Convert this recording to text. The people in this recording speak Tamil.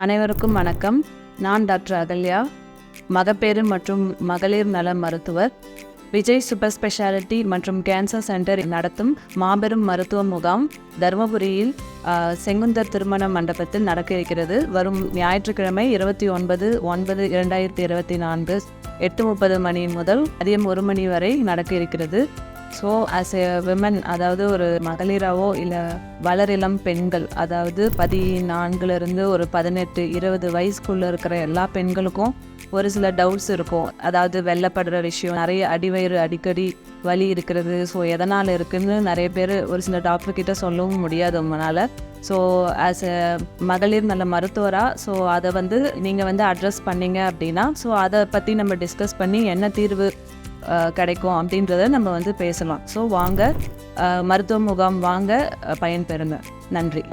அனைவருக்கும் வணக்கம். நான் டாக்டர் அகல்யா, மகப்பேறு மற்றும் மகளிர் நல மருத்துவர். விஜய் சூப்பர் ஸ்பெஷாலிட்டி மற்றும் கேன்சர் சென்டர் நடத்தும் மாபெரும் மருத்துவ முகாம் தருமபுரியில் செங்குந்தர் திருமண மண்டபத்தில் நடக்க இருக்கிறது. வரும் ஞாயிற்றுக்கிழமை 29/9/2024 8:30 மணி முதல் மதியம் 1 மணி வரை நடக்க இருக்கிறது. ஸோ ஆஸ் எ விமன், அதாவது ஒரு மகளிராவோ இல்லை வளரிளம் பெண்கள், அதாவது 14லேருந்து ஒரு 18-20 வயசுக்குள்ளே இருக்கிற எல்லா பெண்களுக்கும் ஒரு சில டவுட்ஸ் இருக்கும். அதாவது வெள்ளப்படுற விஷயம், நிறைய அடிவயிறு அடிக்கடி வலி இருக்கிறது. ஸோ எதனால் இருக்குதுன்னு நிறைய பேர் ஒரு சில டாக்டர்கிட்ட சொல்லவும் முடியாது உங்களால். ஸோ ஆஸ் எ மகளிர் நல்ல மருத்துவராக ஸோ அதை நீங்கள் அட்ரஸ் பண்ணீங்க அப்படின்னா ஸோ அதை பற்றி நம்ம டிஸ்கஸ் பண்ணி என்ன தீர்வு கிடைக்கும் அப்படின்றத நம்ம பேசலாம். ஸோ வாங்க, மருத்துவ முகாம் வாங்க, பயன்பெறுங்க. நன்றி.